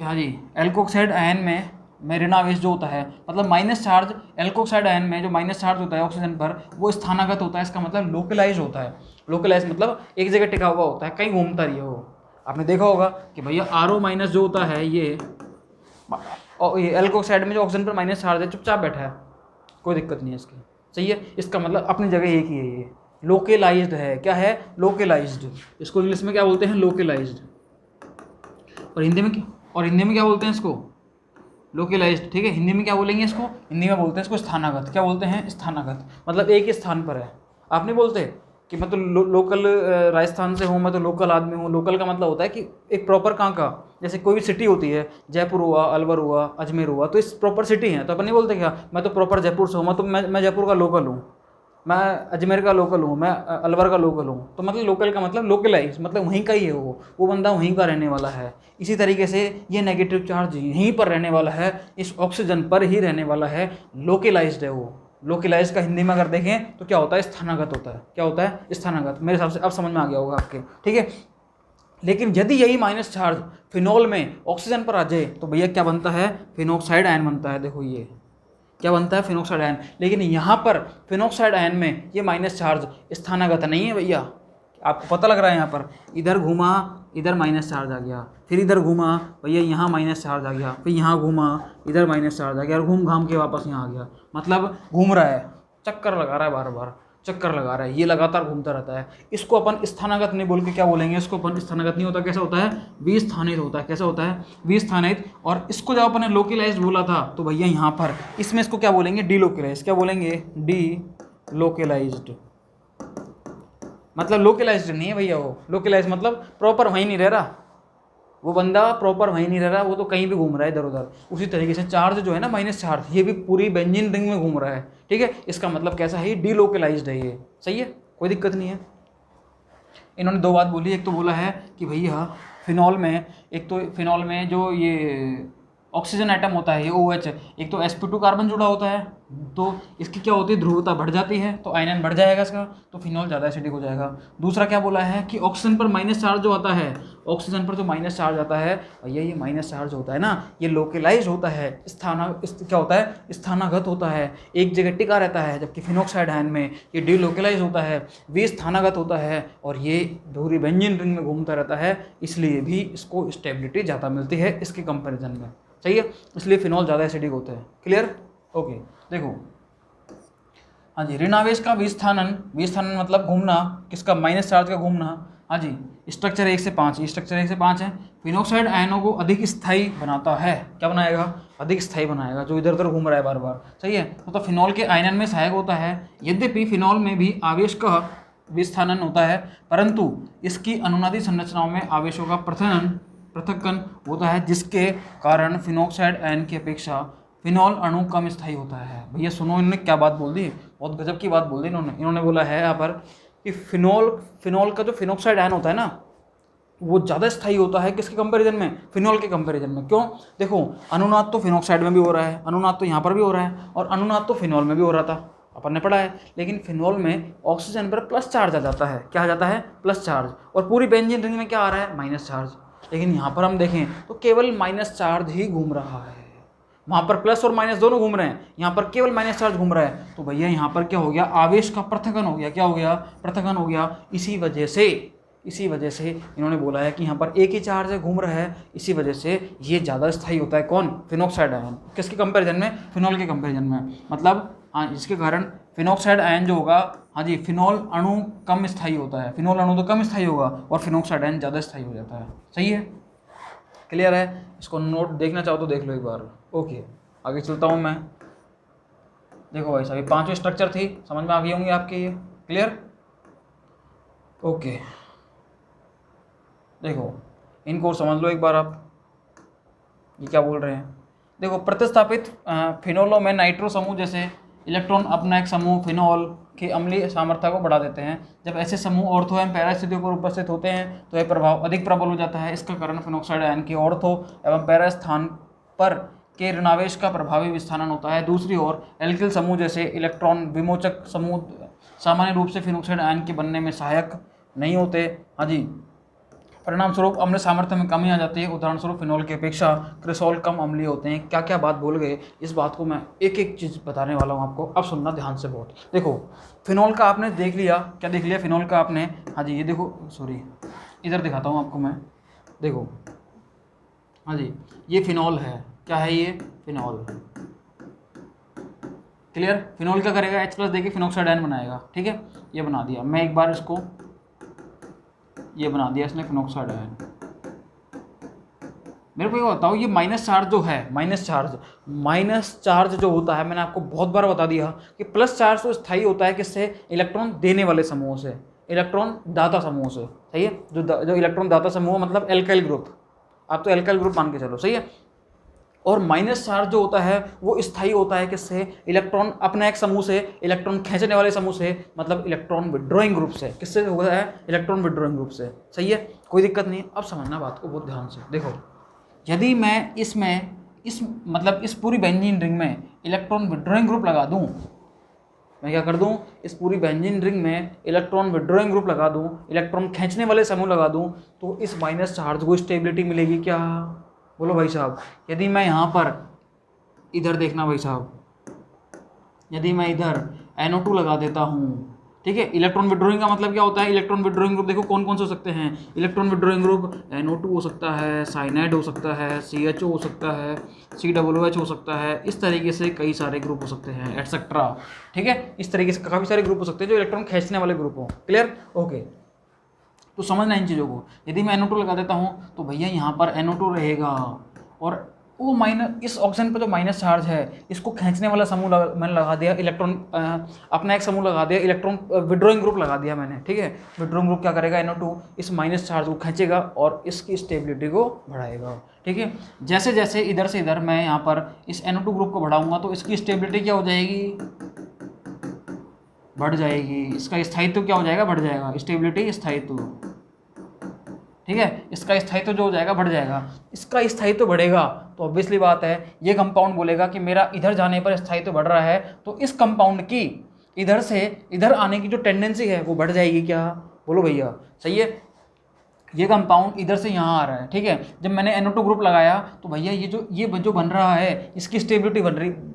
[SPEAKER 1] हाँ जी, एल्कोक्साइड आयन में में ऋणावेश जो होता है, मतलब माइनस चार्ज एल्कोक्साइड आयन में जो माइनस चार्ज होता है ऑक्सीजन पर वो स्थानागत होता है, इसका मतलब लोकलाइज होता है। लोकलाइज मतलब एक जगह टिका हुआ होता है, कहीं घूमता नहीं है वो। आपने देखा होगा कि भैया RO माइनस जो होता है ये एल्कोक्साइड में जो ऑक्सीजन पर माइनस चार्ज है चुपचाप बैठा है, कोई दिक्कत नहीं है इसकी, सही है। इसका मतलब अपनी जगह एक ही है, ये लोकलाइज्ड है। क्या है? लोकलाइज्ड। इसको इंग्लिश में क्या बोलते हैं? लोकलाइज्ड। और हिंदी में क्या बोलते हैं इसको? लोकलाइज्ड, ठीक है। हिंदी में क्या बोलेंगे इसको? हिंदी में बोलते हैं इसको स्थानागत। क्या बोलते हैं? स्थानागत, मतलब एक ही स्थान पर है। आप नहीं बोलते कि मैं तो लोकल राजस्थान से हूँ, मैं तो लोकल आदमी हूँ। लोकल का मतलब होता है कि एक प्रॉपर कहाँ का, जैसे कोई भी सिटी होती है, जयपुर हुआ, अलवर हुआ, अजमेर हुआ, तो इस प्रॉपर सिटी है, तो अपन नहीं बोलते क्या मैं तो प्रॉपर जयपुर से हूँ, मैं जयपुर का लोकल हूँ, मैं अजमेर का लोकल हूँ, मैं अलवर का लोकल हूँ। तो मतलब लोकल का मतलब लोकलाइज, मतलब वहीं का ही है वो बंदा वहीं का रहने वाला है। इसी तरीके से ये नेगेटिव चार्ज यहीं पर रहने वाला है, इस ऑक्सीजन पर ही रहने वाला है, लोकलाइज्ड है वो। लोकलाइज का हिंदी में अगर देखें तो क्या होता है? स्थानागत होता है। क्या होता है? स्थानागत। मेरे हिसाब से अब समझ में आ गया होगा आपके, ठीक है। लेकिन यदि यही माइनस चार्ज फिनॉल में ऑक्सीजन पर आ जाए तो भैया क्या बनता है? फिनॉक्साइड आयन बनता है। देखो ये क्या बनता है? Phenoxide ion. लेकिन यहाँ पर फिनॉक्साइड आयन में ये माइनस चार्ज स्थानागत नहीं है भैया, आपको पता लग रहा है। यहाँ पर इधर घूमा, इधर माइनस चार्ज आ गया, फिर इधर घूमा भैया यहाँ माइनस चार्ज आ गया, फिर यहाँ घूमा इधर माइनस चार्ज आ गया, और घूम घाम के वापस यहाँ आ गया। मतलब घूम रहा है, चक्कर लगा रहा है, बार बार चक्कर लगा रहा है, ये लगातार घूमता रहता है। इसको अपन स्थानागत नहीं बोल के क्या बोलेंगे? इसको अपन स्थानागत नहीं होता, कैसा होता है? विस्थानित होता है। कैसा होता है? विस्थानित। और इसको जब अपन ने लोकलाइज्ड बोला था तो भैया यहाँ पर इसमें इसको क्या बोलेंगे? डीलोकलाइज्ड। क्या बोलेंगे? डीलोकलाइज्ड। मतलब लोकलाइज्ड नहीं है भैया वो। लोकलाइज्ड मतलब प्रॉपर वहीं नहीं रह रहा, वो बंदा प्रॉपर वहीं नहीं रह रहा, वो तो कहीं भी घूम रहा है इधर उधर। उसी तरीके से चार्ज जो है ना, माइनस चार्ज, ये भी पूरी बेंजीन रिंग में घूम रहा है, ठीक है। इसका मतलब कैसा है? डीलोकलाइज्ड है ये, सही है, कोई दिक्कत नहीं है। इन्होंने दो बात बोली, एक तो बोला है कि भैया फिनॉल में, एक तो फिनॉल में जो ये ऑक्सीजन एटम होता है ये OH, एक तो sp2 कार्बन जुड़ा होता है, तो इसकी क्या होती है? ध्रुवता बढ़ जाती है, तो आयनन बढ़ जाएगा इसका, तो फिनॉल ज़्यादा एसिडिक हो जाएगा। दूसरा क्या बोला है कि ऑक्सीजन पर माइनस चार्ज जो आता है, ऑक्सीजन पर जो माइनस चार्ज आता है भैया, ये माइनस चार्ज होता है ना, ये लोकलाइज होता है, क्या होता है? स्थानागत होता है, एक जगह टिका रहता है। जबकि फिनॉक्साइड आयन में ये डीलोकलाइज होता है, विस्थानागत होता है, और ये पूरी बेंजीन रिंग में घूमता रहता है, इसलिए भी इसको स्टेबिलिटी ज़्यादा मिलती है इसके कंपेरिजन में, सही है। इसलिए फिनॉल ज़्यादा एसिडिक होते हैं। क्लियर? ओके। देखो, हाँ जी, ऋणावेश का विस्थानन मतलब घूमना, किसका? माइनस चार्ज का घूमना। हाँ जी, स्ट्रक्चर 1 से 5, ये स्ट्रक्चर 1 से 5 है। फिनॉक्साइड आयनों को अधिक स्थायी बनाता है। क्या बनाएगा? अधिक स्थायी बनाएगा, जो इधर उधर घूम रहा है बार बार, सही है। मतलब फिनॉल के आयनन में सहायक होता है। यद्यपि फिनॉल में भी आवेश का विस्थानन होता है, परंतु इसकी अनुनादी संरचनाओं में आवेशों का पृथक्कन होता है, जिसके कारण फिनॉक्साइड आयन की अपेक्षा फिनॉल अणु कम स्थायी होता है। भैया सुनो, इन्होंने क्या बात बोल दी, बहुत गजब की बात बोल दी इन्होंने बोला है यहाँ पर कि फिनॉल का जो फिनॉक्साइड आयन होता है ना, वो ज़्यादा स्थायी होता है किसके कंपैरिजन में? फिनॉल के कंपैरिजन में। क्यों? देखो, अनुनाद तो फिनॉक्साइड में भी हो रहा है, अनुनाद तो यहाँ पर भी हो रहा है, और अनुनाद तो फिनॉल में भी हो रहा था, अपन ने पढ़ा है। लेकिन फिनॉल में ऑक्सीजन पर प्लस चार्ज आ जाता है। क्या आ जाता है? Plus charge. और पूरी बेंजीन रिंग में क्या आ रहा है? Minus charge. लेकिन यहाँ पर हम देखें तो केवल माइनस चार्ज ही घूम रहा है, वहाँ पर प्लस और माइनस दोनों घूम रहे हैं, यहाँ पर केवल माइनस चार्ज घूम रहा है। तो भैया यहाँ पर क्या हो गया? आवेश का पृथक्कन हो गया। क्या हो गया? पृथक्कन हो गया। इसी वजह से इन्होंने बोला है कि यहाँ पर एक ही चार्ज है, घूम रहा है, इसी वजह से ये ज़्यादा स्थायी होता है। कौन? Phenoxide ion. किसके कंपैरिजन में? फिनॉल के कंपैरिजन में। मतलब हाँ, इसके कारण फिनॉक्साइड आयन जो होगा, हाँ जी, फिनॉल अणु कम स्थायी होता है, फिनॉल अणु तो कम स्थायी होगा और फिनॉक्साइड आयन ज़्यादा स्थायी हो जाता है, सही है। क्लियर है? इसको नोट देखना चाहो तो देख लो एक बार। ओके, आगे चलता हूँ मैं। देखो भाई साहब, 5 स्ट्रक्चर थी, समझ में आ गई होंगी आपके ये। क्लियर? ओके, देखो इनको समझ लो एक बार आप, ये क्या बोल रहे हैं। देखो, प्रतिस्थापित फिनोलों में नाइट्रो समूह जैसे इलेक्ट्रॉन अपना एक समूह फिनॉल की अम्लीय सामर्थ्य को बढ़ा देते हैं। जब ऐसे समूह ऑर्थो एवं पैरा स्थितियों पर उपस्थित होते हैं तो यह प्रभाव अधिक प्रबल हो जाता है। इसका कारण फिनॉक्साइड आयन के ऑर्थो एवं पैरा स्थान पर के ऋणावेश का प्रभावी विस्थानन होता है। दूसरी ओर एल्किल समूह जैसे इलेक्ट्रॉन विमोचक समूह सामान्य रूप से फिनॉक्साइड आयन के बनने में सहायक नहीं होते। हाँ जी, परिणाम स्वरूप अम्ल सामर्थ्य में कमी आ जाती है। उदाहरण स्वरूप फिनॉल की अपेक्षा क्रिसॉल कम अम्लीय होते हैं। क्या क्या बात बोल गए, इस बात को मैं एक एक चीज़ बताने वाला हूँ आपको, अब सुनना ध्यान से बहुत। देखो फिनॉल का आपने देख लिया, क्या देख लिया फिनॉल का आपने, हाँ जी ये देखो, सॉरी इधर दिखाता हूँ आपको मैं, देखो हाँ जी ये फिनॉल है, क्या है ये फिनॉल, क्लियर। फिनॉल क्या करेगा, H+ देके फिनॉक्साइड आयन बनाएगा, ठीक है। ये बना दिया मैं एक बार इसको, ये बना दिया इसने फिनॉक्साइड आयन। मेरे को ये बताओ, ये माइनस चार्ज जो है, माइनस चार्ज जो होता है, मैंने आपको बहुत बार बता दिया कि प्लस चार्ज तो स्थायी होता है किससे, इलेक्ट्रॉन देने वाले समूह से, इलेक्ट्रॉन दाता समूह से, सही है। जो इलेक्ट्रॉन दाता समूह मतलब एल्काइल ग्रुप, आप तो एल्काइल ग्रुप मान के चलो, सही है। और माइनस चार्ज जो होता है वो स्थायी होता है किससे, इलेक्ट्रॉन अपने एक समूह से, इलेक्ट्रॉन खींचने वाले समूह से, मतलब इलेक्ट्रॉन विड्रॉइंग ग्रुप से। किससे होता है, इलेक्ट्रॉन विड्रॉइंग ग्रुप से, सही है। कोई दिक्कत नहीं। अब समझना बात को बहुत ध्यान से। देखो यदि मैं इसमें इस पूरी बेंजीन रिंग में इलेक्ट्रॉन विड्रॉइंग ग्रुप लगा दूं, मैं क्या कर दूं, इस पूरी बेंजीन रिंग में इलेक्ट्रॉन विड्रॉइंग ग्रुप लगा दूं, इलेक्ट्रॉन खींचने वाले समूह लगा दूं, तो इस माइनस चार्ज को स्टेबिलिटी मिलेगी क्या, बोलो भाई साहब। यदि मैं यहाँ पर इधर देखना भाई साहब, यदि मैं इधर NO2 लगा देता हूँ, ठीक है। इलेक्ट्रॉन विड्रॉइंग का मतलब क्या होता है, इलेक्ट्रॉन विड्रॉइंग ग्रुप देखो कौन कौन से हो सकते हैं, इलेक्ट्रॉन विड्रॉइंग ग्रुप NO2 हो सकता है, साइनाइड हो सकता है, CHO हो सकता है, COOH हो सकता है, इस तरीके से कई सारे ग्रुप हो सकते हैं एटसेट्रा, ठीक है। इस तरीके से काफ़ी सारे ग्रुप हो सकते हैं जो इलेक्ट्रॉन खींचने वाले ग्रुप हो, क्लियर, ओके। तो समझना इन चीज़ों को। यदि मैं NO2 लगा देता हूँ तो भैया यहाँ पर NO2 रहेगा, और वो माइनस, इस ऑक्सीजन पर जो माइनस चार्ज है इसको खींचने वाला समूह मैंने लगा दिया, इलेक्ट्रॉन अपना एक समूह लगा दिया, इलेक्ट्रॉन विड्रॉइंग ग्रुप लगा दिया मैंने, ठीक है। विड्रॉइंग ग्रुप क्या करेगा, NO2 इस माइनस चार्ज को खींचेगा और इसकी स्टेबिलिटी को बढ़ाएगा, ठीक है। जैसे जैसे इधर से इधर मैं यहाँ पर इस NO2 ग्रुप को बढ़ाऊंगा तो इसकी स्टेबिलिटी क्या हो जाएगी, बढ़ जाएगी। इसका स्थायित्व क्या हो जाएगा, बढ़ जाएगा, स्टेबिलिटी स्थायित्व, ठीक है। इसका स्थायित्व जो हो जाएगा बढ़ जाएगा। इसका स्थायित्व बढ़ेगा तो ऑब्वियसली बात है ये कंपाउंड बोलेगा कि मेरा इधर जाने पर स्थायित्व बढ़ रहा है, तो इस कंपाउंड की इधर से इधर आने की जो टेंडेंसी है वो बढ़ जाएगी, क्या बोलो भैया, सही है। ये कंपाउंड इधर से यहाँ आ रहा है, ठीक है। जब मैंने NO2 ग्रुप लगाया तो भैया ये जो बन रहा है इसकी स्टेबिलिटी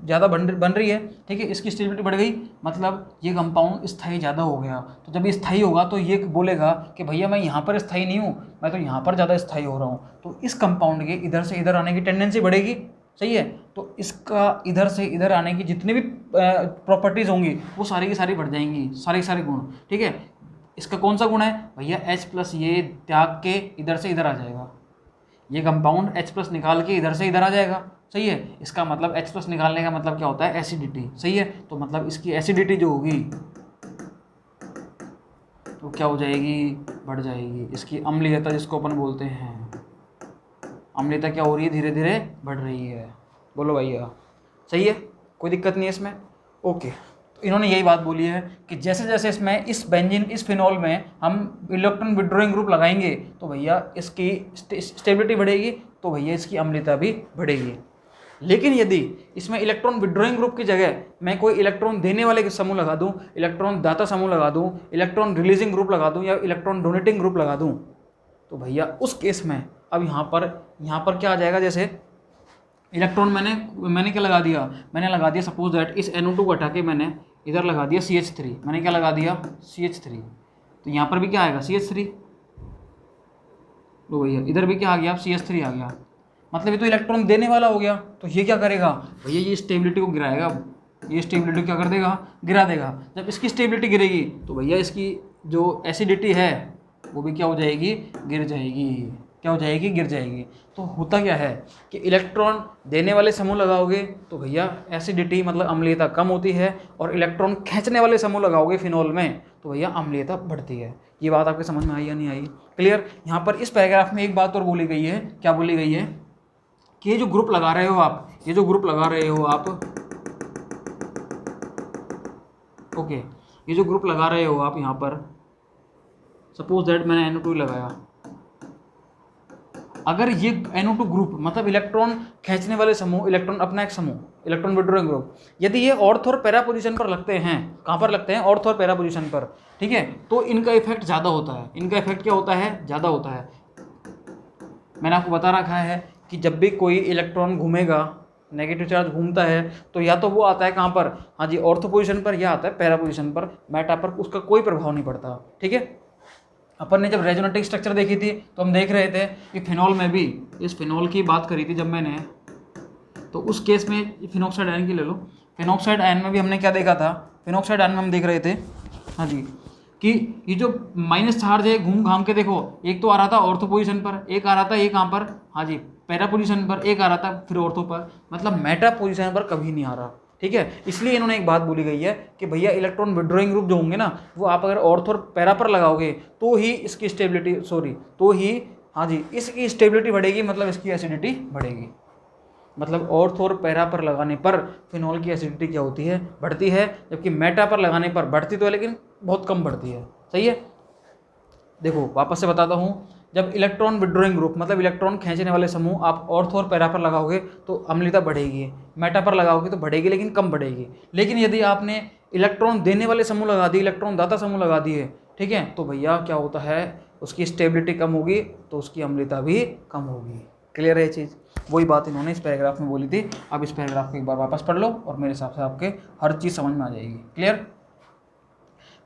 [SPEAKER 1] ज़्यादा बन रही है, ठीक है। इसकी स्टेबिलिटी बढ़ गई, मतलब ये कंपाउंड स्थायी ज़्यादा हो गया। तो जब ये स्थायी होगा तो ये बोलेगा कि भैया मैं यहाँ पर स्थायी नहीं हूँ, मैं तो यहाँ पर ज़्यादा स्थायी हो रहा हूँ। तो इस कंपाउंड के इधर से इधर आने की टेंडेंसी बढ़ेगी, सही है। तो इसका इधर से इधर आने की जितनी भी प्रॉपर्टीज़ होंगी वो सारी की सारी बढ़ जाएंगी, सारे गुण, ठीक है। इसका कौन सा गुण है भैया, H+ ये त्याग के इधर से इधर आ जाएगा, ये कंपाउंड H+ निकाल के इधर से इधर आ जाएगा, सही है। इसका मतलब H+ निकालने का मतलब क्या होता है, एसिडिटी, सही है। तो मतलब इसकी एसिडिटी जो होगी तो क्या हो जाएगी, बढ़ जाएगी। इसकी अम्लीयता जिसको अपन बोलते हैं, अम्लीयता क्या हो रही है, धीरे धीरे बढ़ रही है, बोलो भैया, सही है, कोई दिक्कत नहीं है इसमें, ओके। इन्होंने यही बात बोली है कि जैसे जैसे इसमें इस बेंजीन इस फिनॉल में हम इलेक्ट्रॉन विड्रॉइंग ग्रुप लगाएंगे तो भैया इसकी स्टेबिलिटी बढ़ेगी, तो भैया इसकी अम्लता भी बढ़ेगी। लेकिन यदि इसमें इलेक्ट्रॉन विड्रॉइंग ग्रुप की जगह मैं कोई इलेक्ट्रॉन देने वाले समूह लगा दूं, इलेक्ट्रॉन दाता समूह लगा दूं, इलेक्ट्रॉन रिलीजिंग ग्रुप लगा दूं या इलेक्ट्रॉन डोनेटिंग ग्रुप लगा दूं, तो भैया उस केस में अब यहाँ पर क्या आ जाएगा, जैसे इलेक्ट्रॉन मैंने क्या लगा दिया, मैंने लगा दिया सपोज दैट इस NO2 को हटा के मैंने इधर लगा दिया CH3, मैंने क्या लगा दिया CH3, तो यहाँ पर भी क्या आएगा CH3, लो भैया इधर भी क्या आ गया, अब CH3 आ गया। मतलब ये तो इलेक्ट्रॉन देने वाला हो गया, तो ये क्या करेगा भैया, ये स्टेबिलिटी को गिराएगा, ये स्टेबिलिटी क्या कर देगा, गिरा देगा। जब इसकी स्टेबिलिटी गिरेगी तो भैया इसकी जो एसिडिटी है वो भी क्या हो जाएगी, गिर जाएगी, क्या हो जाएगी, गिर जाएगी। तो होता क्या है कि इलेक्ट्रॉन देने वाले समूह लगाओगे तो भैया एसिडिटी मतलब अम्लीयता कम होती है, और इलेक्ट्रॉन खींचने वाले समूह लगाओगे फिनॉल में तो भैया अम्लीयता बढ़ती है। ये बात आपके समझ में आई या नहीं आई, क्लियर। यहाँ पर इस पैराग्राफ में एक बात और बोली गई है, क्या बोली गई है कि ये जो ग्रुप लगा रहे हो आप, ये जो ग्रुप लगा रहे हो आप, ओके, ये जो ग्रुप लगा रहे हो आप यहाँ पर, सपोज दैट मैंने NO2 लगाया, अगर ये NO2 ग्रुप मतलब इलेक्ट्रॉन खींचने वाले समूह, इलेक्ट्रॉन अपना एक समूह, इलेक्ट्रॉन विड्रॉइंग ग्रुप, यदि ये ऑर्थ और पैरा पोजीशन पर लगते हैं, कहाँ पर लगते हैं, ऑर्थ और पैरा पोजीशन पर, ठीक है, तो इनका इफेक्ट ज़्यादा होता है। इनका इफेक्ट क्या होता है, ज़्यादा होता है। मैंने आपको बता रखा है कि जब भी कोई इलेक्ट्रॉन घूमेगा, नेगेटिव चार्ज घूमता है, तो या तो वो आता है कहाँ पर, हाँ जी, ऑर्थो पोजीशन पर, या आता है पैरा पोजीशन पर, मेटा पर, उसका कोई प्रभाव नहीं पड़ता। ठीक है, अपन ने जब रेजोनेटिक स्ट्रक्चर देखी थी तो हम देख रहे थे कि फिनॉल में भी, इस फिनॉल की बात करी थी जब मैंने, तो उस केस में फिनॉक्साइड आयन की ले लो, फिनॉक्साइड आयन में भी हमने क्या देखा था, फिनॉक्साइड आयन में हम देख रहे थे, हाँ जी, कि ये जो माइनस चार्ज है घूम घाम के देखो, एक तो आ रहा था ऑर्थो पोजीशन पर, एक आ रहा था ये कहाँ पर, हाँ जी, पैरा पोजीशन पर, एक आ रहा था फिर ऑर्थो पर, मतलब मेटा पोजीशन पर कभी नहीं आ रहा। ठीक है, इसलिए इन्होंने एक बात बोली गई है कि भैया इलेक्ट्रॉन विड्रॉइंग ग्रुप जो होंगे ना, वो आप अगर ऑर्थो और पैरा पर लगाओगे तो ही इसकी स्टेबिलिटी, तो ही, हाँ जी, इसकी स्टेबिलिटी बढ़ेगी, मतलब इसकी एसिडिटी बढ़ेगी। मतलब ऑर्थो और पैरा पर लगाने पर फिनॉल की एसिडिटी क्या होती है, बढ़ती है, जबकि मेटा पर लगाने पर बढ़ती तो है लेकिन बहुत कम बढ़ती है। सही है, देखो वापस से बताता हूँ, जब इलेक्ट्रॉन विड्रॉइंग ग्रुप मतलब इलेक्ट्रॉन खींचने वाले समूह आप ऑर्थो और पैरा पर लगाओगे तो अम्लता बढ़ेगी, मेटा पर लगाओगे तो बढ़ेगी लेकिन कम बढ़ेगी। लेकिन यदि आपने इलेक्ट्रॉन देने वाले समूह लगा दिए, इलेक्ट्रॉन दाता समूह लगा दिए, ठीक है, तो भैया क्या होता है, उसकी स्टेबिलिटी कम होगी तो उसकी अम्लता भी कम होगी। क्लियर है ये चीज़? वही बात इन्होंने इस पैराग्राफ में बोली थी। अब इस पैराग्राफ को एक बार वापस पढ़ लो और मेरे हिसाब से आपके हर चीज़ समझ में आ जाएगी। क्लियर?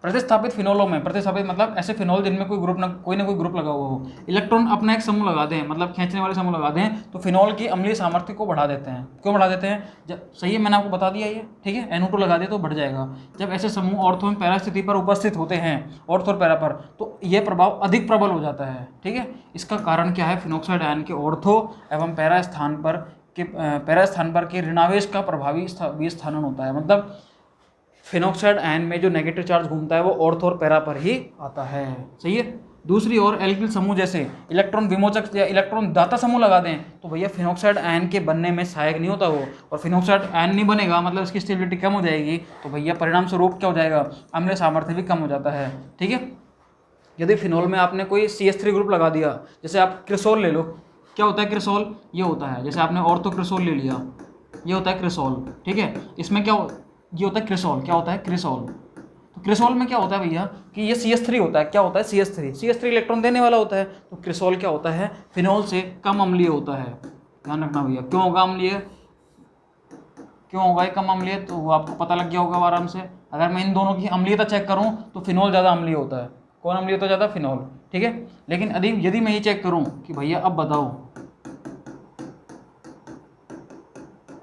[SPEAKER 1] प्रतिस्थापित फिनोलों में, प्रतिस्थापित मतलब ऐसे फिनोल जिनमें कोई ना कोई ग्रुप लगा हुआ हो, इलेक्ट्रॉन अपना एक समूह लगा दें, मतलब खींचने वाले समूह लगा दें, तो फिनोल की अम्लीय सामर्थ्य को बढ़ा देते हैं। क्यों बढ़ा देते हैं? जब सही है, मैंने आपको बता दिया ये, ठीक है, NO2 लगा दिया तो बढ़ जाएगा। जब ऐसे समूह ऑर्थो में पैरा स्थिति पर उपस्थित होते हैं, ऑर्थो और पैरा पर, तो यह प्रभाव अधिक प्रबल हो जाता है। ठीक है, इसका कारण क्या है? फिनॉक्साइड आयन के ऑर्थो एवं पैरा स्थान पर के ऋणावेश का प्रभावी विस्थापन होता है। मतलब फिनॉक्साइड आयन में जो नेगेटिव चार्ज घूमता है वो ऑर्थो और पैरा पर ही आता है। सही है। दूसरी ओर एल्किल समूह जैसे इलेक्ट्रॉन विमोचक या इलेक्ट्रॉन दाता समूह लगा दें तो भैया फिनॉक्साइड आयन के बनने में सहायक नहीं होता वो, और फिनॉक्साइड आयन नहीं बनेगा मतलब इसकी स्टेबिलिटी कम हो जाएगी, तो भैया परिणाम स्वरूप क्या हो जाएगा? अम्लीय सामर्थ्य भी कम हो जाता है। ठीक है, यदि फिनॉल में आपने कोई CH3 ग्रुप लगा दिया, जैसे आप क्रिसोल ले लो, क्या होता है क्रिसोल? ये होता है, जैसे आपने ऑर्थो क्रिसोल ले लिया, ये होता है क्रिसोल। ठीक है, इसमें क्या ये होता है क्रिसोल। क्या होता है? क्रिसोल। तो क्रिसोल में क्या होता है भैया कि ये CH3 होता है। क्या होता है? CH3 इलेक्ट्रॉन देने वाला होता है। तो क्रिसोल क्या होता है? फिनॉल से कम अम्लीय होता है। ध्यान रखना भैया। क्यों होगा अम्लीय? क्यों होगा ये कम अम्लीय? तो वो आपको पता लग गया होगा आराम से। अगर मैं इन दोनों की अम्लीयता चेक करूँ तो फिनॉल ज़्यादा अम्लीय होता है। कौन अम्लीय होता है ज़्यादा? फिनॉल। ठीक है, लेकिन यदि मैं ये चेक करूँ कि भैया अब बताओ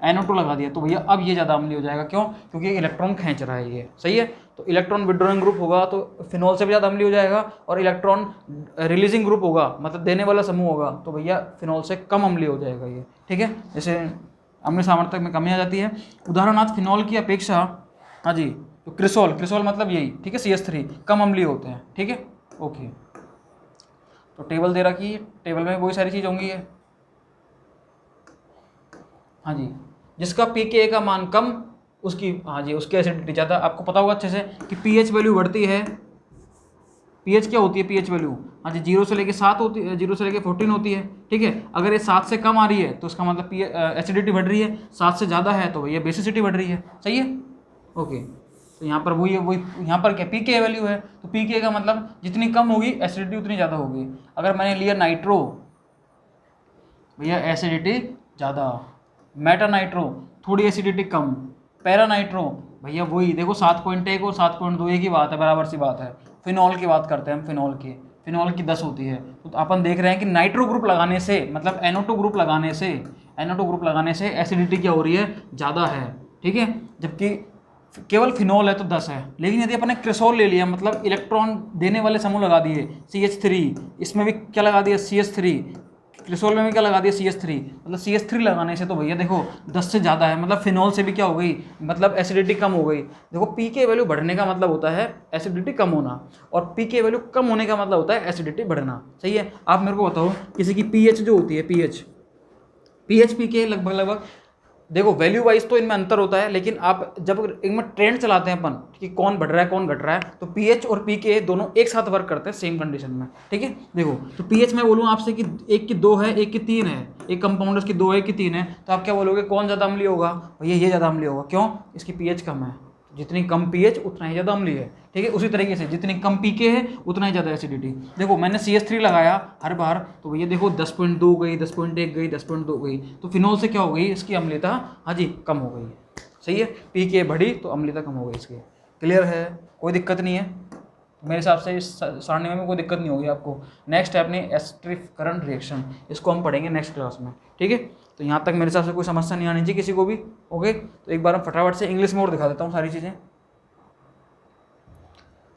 [SPEAKER 1] NO2 लगा दिया तो भैया अब ये ज़्यादा अम्लीय हो जाएगा। क्यों? क्योंकि इलेक्ट्रॉन खींच रहा है ये। सही है, तो इलेक्ट्रॉन विड्रॉइंग ग्रुप होगा तो फिनॉल से भी ज़्यादा अम्लीय हो जाएगा, और इलेक्ट्रॉन रिलीजिंग ग्रुप होगा मतलब देने वाला समूह होगा तो भैया फिनॉल से कम अम्लीय हो जाएगा ये। ठीक है, जैसे अम्लीय सामर्थ्य में कमी आ जाती है। उदाहरणार्थ फिनॉल की अपेक्षा, हाँ जी, तो क्रिसोल मतलब यही, ठीक है, CH3 कम अम्लीय होते हैं। ठीक है, ओके। तो टेबल दे रखी है, टेबल में वही सारी चीज़ होंगी है, हाँ जी, जिसका pKa का मान कम उसकी, हाँ जी, उसकी एसिडिटी ज़्यादा। आपको पता होगा अच्छे से कि pH वैल्यू बढ़ती है। pH क्या होती है? pH वैल्यू, हाँ जी, 0 से लेके 7 होती है, 0 से लेके 14 होती है। ठीक है, अगर ये 7 से कम आ रही है तो इसका मतलब एसिडिटी बढ़ रही है, 7 से ज़्यादा है तो भैया बेसिसिटी बढ़ रही है। सही है, ओके। तो यहाँ पर वही यहाँ पर क्या pKa वैल्यू है, तो pKa का मतलब जितनी कम होगी एसिडिटी उतनी ज़्यादा होगी। अगर मैंने लिया नाइट्रो, भैया एसिडिटी ज़्यादा, मेटा नाइट्रो थोड़ी एसिडिटी कम, पैरा नाइट्रो भैया वही देखो 7.1 और 7.2 एक ही बात है, बराबर सी बात है। फिनॉल की बात करते हैं हम, फिनॉल की 10 होती है। तो अपन देख रहे हैं कि नाइट्रो ग्रुप लगाने से मतलब NO2 ग्रुप लगाने से एसिडिटी क्या हो रही है? ज़्यादा है। ठीक है, जबकि केवल फिनॉल है तो 10 है। लेकिन यदि अपने क्रिसोल ले लिया मतलब इलेक्ट्रॉन देने वाले समूह लगा दिए CH3, इसमें भी क्या लगा दिया? CH3, क्रिसोल में भी क्या लगा दिया? CH3, मतलब CH3 लगाने से तो भैया देखो 10 से ज़्यादा है, मतलब फिनॉल से भी क्या हो गई? मतलब एसिडिटी कम हो गई। देखो pK वैल्यू बढ़ने का मतलब होता है एसिडिटी कम होना, और pK वैल्यू कम होने का मतलब होता है एसिडिटी बढ़ना। सही है, आप मेरे को बताओ किसी की pH जो होती है, pH pK लगभग देखो वैल्यू वाइज तो इनमें अंतर होता है, लेकिन आप जब इनमें ट्रेंड चलाते हैं अपन कि कौन बढ़ रहा है कौन घट रहा है, तो pH और pK दोनों एक साथ वर्क करते हैं सेम कंडीशन में। ठीक है, देखो तो pH में बोलूँ आपसे कि एक की 2 है, एक की 3 है, एक कंपाउंड की 2 है, एक की 3 है, तो आप क्या बोलोगे? कौन ज़्यादा अम्लीय होगा? भैया ये ज़्यादा अम्लीय होगा। क्यों? इसकी pH कम है। जितनी कम pH उतना ही ज़्यादा अम्लीय है, ठीक है। उसी तरीके से जितनी कम pK है उतना ही ज़्यादा एसिडिटी। देखो मैंने CH3 लगाया हर बार, तो भैया देखो 10.2 गई, 10.1 गई, 10.2 गई, तो फिनॉल से क्या हो गई, इसकी अम्लीयता हाँ जी कम हो गई है, सही है। pK बढ़ी तो अम्लीयता कम हो गई इसकी। क्लियर है, कोई दिक्कत नहीं है मेरे हिसाब से, इस सारणी में कोई दिक्कत नहीं होगी आपको। नेक्स्ट है अपनी एस्टरीफिकरण रिएक्शन, इसको हम पढ़ेंगे नेक्स्ट क्लास में, ठीक है। तो यहाँ तक मेरे हिसाब से कोई समस्या नहीं आनी चाहिए किसी को भी, ओके। तो एक बार हम फटाफट से इंग्लिश में और दिखा देता हूँ सारी चीज़ें।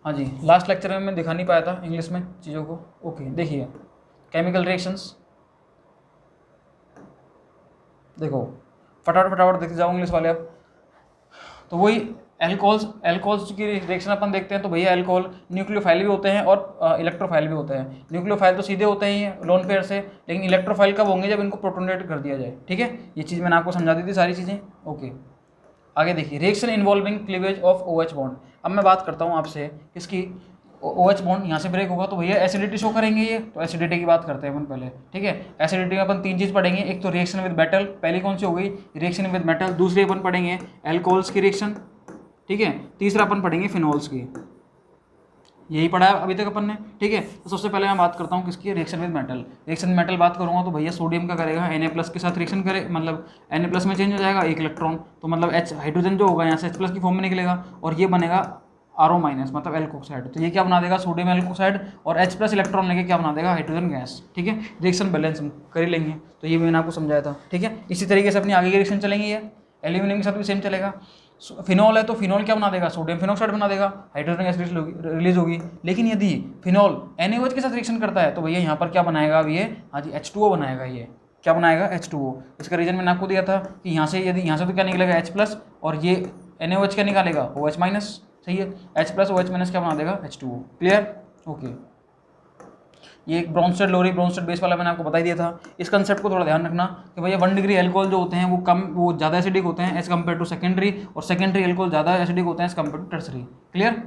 [SPEAKER 1] हाँ जी, लास्ट लेक्चर में मैं दिखा नहीं पाया था इंग्लिश में चीज़ों को, ओके। देखिए केमिकल रिएक्शंस, देखो फटाफट देखते जाओ इंग्लिश वाले अब। तो वही एल्कोहल्स की रिएक्शन अपन देखते हैं। तो भैया एल्कोहल न्यूक्लियोफाइल भी होते हैं और इलेक्ट्रोफाइल भी होते हैं। न्यूक्लियोफाइल तो सीधे होते हैं लोन पेयर से, लेकिन इलेक्ट्रोफाइल कब होंगे, जब इनको प्रोटोनेट कर दिया जाए, ठीक है। ये चीज़ मैंने आपको समझा दी थी सारी चीज़ें, ओके। आगे देखिए reaction involving cleavage of OH bond. अब मैं बात करता हूँ आपसे किसकी, OH बॉन्ड यहाँ से ब्रेक होगा तो भैया एसिडिटी शो करेंगे ये। तो एसिडिटी की बात करते हैं अपन पहले, ठीक है। एसिडिटी में अपन 3 चीज़ पढ़ेंगे, एक तो रिएक्शन विद मेटल, पहली कौन सी हो गई, रिएक्शन विद मेटल। दूसरी अपन पढ़ेंगे एल्कोहल्स की रिएक्शन, ठीक है। तीसरा अपन पढ़ेंगे फिनॉल्स की, यही पढ़ा है अभी तक अपन ने, ठीक है। तो सबसे पहले मैं बात करता हूँ किसकी, reaction with metal. Reaction with metal बात करूँगा तो भैया सोडियम का करेगा Na+ के साथ रिएक्शन करे, मतलब Na+ में चेंज हो जाएगा एक इलेक्ट्रॉन, तो मतलब H हाइड्रोजन जो होगा यहाँ से H+ की फॉर्म में निकलेगा और ये बनेगा RO- मतलब एल्कोक्साइड। तो ये क्या बना देगा, सोडियम एल्कोक्साइड, और H+ इलेक्ट्रॉन लेके क्या बना देगा, हाइड्रोजन गैस, ठीक है। रिएक्शन बैलेंस हम कर ही लेंगे, तो ये मैंने आपको समझाया था, ठीक है। इसी तरीके से अपनी आगे की रिएक्शन चलेंगी, ये एल्यूमिनियम के साथ भी सेम चलेगा। फिनॉल है तो फिनॉल क्या बना देगा, सोडियम फिनॉक्साइड बना देगा, हाइड्रोजन गैस रिलीज होगी। लेकिन यदि फिनॉल NaOH के साथ रिएक्शन करता है तो भैया यहाँ पर क्या बनाएगा, अब ये हाँ जी H2O बनाएगा। ये क्या बनाएगा, H2O। इसका रीजन मैंने आपको दिया था कि यहाँ से यदि यहाँ से तो क्या निकलेगा H+, और ये NaOH क्या निकालेगा, OH-, सही है। H+ OH- क्या बना देगा, H2O। Clear, okay. ये एक ब्रॉन्स्टेड लोरी ब्रॉन्स्टेड बेस वाला मैंने आपको बता दिया था। इस कंसेप्ट को थोड़ा ध्यान रखना कि भैया 1 डिग्री एल्कोहल जो होते हैं वो ज़्यादा एसिडिक होते हैं एज कम्पेयर टू सेकेंडरी, और सेकेंडरी एल्कोहल ज़्यादा एसिडिक होते हैं as compare to tertiary. Clear,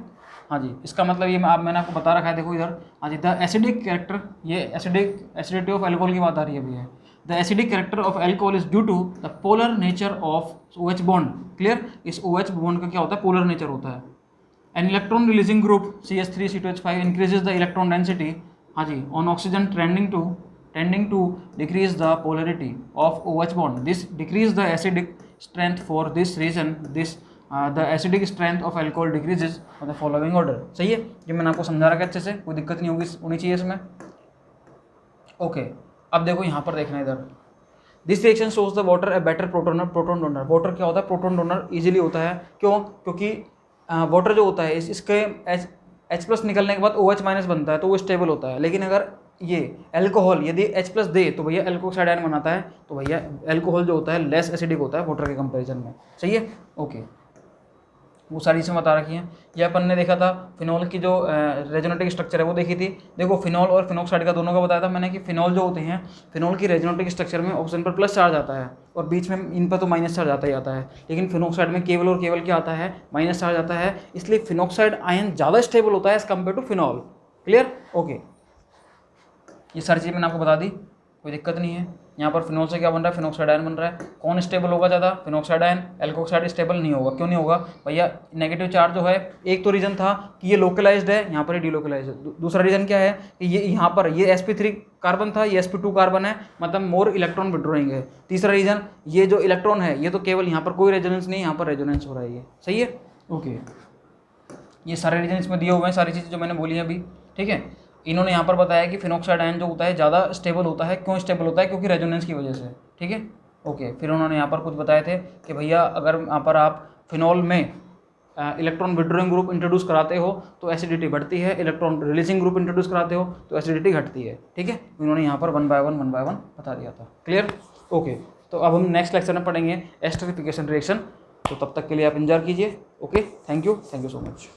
[SPEAKER 1] हाँ जी। इसका मतलब ये मैंने आपको बता रखा है, देखो इधर, हाँ जी। द एसिडिक कैरेक्टर, ये एसिडिटी ऑफ एल्कोहल की बात आ रही है भैया। The acidic character of alcohol is due to the polar nature of OH bond. Clear, इस OH बॉन्ड का क्या होता है, पोलर नेचर होता है। An electron releasing group CH3C2H5 increases the electron density, हाँ जी, on oxygen tending to decrease the polarity of OH bond. This decrease the acidic strength. For this reason, the acidic strength of alcohol decreases on the following order. सही है, ये मैंने आपको समझा रखा है अच्छे से, कोई दिक्कत नहीं होनी चाहिए इसमें, ओके। अब देखो यहाँ पर देखना इधर, this reaction shows the water a better proton donor. Water क्या होता है, प्रोटोन डोनर इजीली होता है, क्यों, क्योंकि वाटर जो होता है इसके H+ निकलने के बाद OH- बनता है तो वो स्टेबल होता है। लेकिन अगर ये अल्कोहल यदि H+ दे तो भैया एल्कोक्साइड आयन बनाता है, तो भैया अल्कोहल जो होता है लेस एसिडिक होता है वाटर के कंपैरिजन में, सही है, ओके। वो सारी चीज़ें बता रखी हैं। ये अपन ने देखा था फिनॉल की जो रेजोनेटिक स्ट्रक्चर है वो देखी थी। देखो फिनॉल और फिनॉक्साइड का दोनों का बताया था मैंने कि फिनॉल जो होते हैं, फिनॉल की रेजोनेटिक स्ट्रक्चर में ऑक्सीजन पर प्लस चार्ज आता है और बीच में इन पर तो माइनस चार्ज आता ही आता है। लेकिन फिनॉक्साइड में केवल और केवल क्या आता है, माइनस चार्ज आता है। इसलिए फिनॉक्साइड आयन ज़्यादा स्टेबल होता है as compare to phenol. Clear, okay. ये सारी चीज़ मैंने आपको बता दी, कोई दिक्कत नहीं है। यहाँ पर फिनॉल से क्या बन रहा है, फिनॉक्साइड आयन बन रहा है। कौन स्टेबल होगा ज़्यादा, फिनॉक्साइड आयन। एल्कोक्साइड स्टेबल नहीं होगा, क्यों नहीं होगा भैया, नेगेटिव चार्ज जो है, एक तो रीज़न था कि ये लोकलाइज्ड है, यहाँ पर ही डिलोकलाइज्ड है। दूसरा रीज़न क्या है कि ये यहाँ पर ये sp3 कार्बन था, ये sp2 कार्बन है, मतलब मोर इलेक्ट्रॉन विड्रॉइंग है। तीसरा रीज़न, ये जो इलेक्ट्रॉन है ये तो केवल यहाँ पर कोई रेजोनेंस नहीं, यहाँ पर रेजोनेंस हो रहा है, ये सही है, ओके। ये सारे रीजन इसमें दिए हुए हैं, सारी चीज़ें जो मैंने बोली हैं अभी, ठीक है। इन्होंने यहाँ पर बताया कि फिनॉक्साइड आयन जो होता है ज़्यादा स्टेबल होता है, क्यों स्टेबल होता है, क्योंकि रेजोनेंस की वजह से, ठीक है, ओके। फिर उन्होंने यहाँ पर कुछ बताए थे कि भैया अगर यहाँ पर आप फिनॉल में इलेक्ट्रॉन विड्रॉइंग ग्रुप इंट्रोड्यूस कराते हो तो एसिडिटी बढ़ती है, इलेक्ट्रॉन रिलीजिंग ग्रुप इंट्रोड्यूस कराते हो तो एसिडिटी घटती है, ठीक है। इन्होंने यहाँ पर 1 बाय 1 बता दिया था। Clear, okay. तो अब हम नेक्स्ट लेक्चर में पढ़ेंगे एस्टरीफिकेशन रिएक्शन। तो तब तक के लिए आप इंतजार कीजिए, okay. Thank you so much.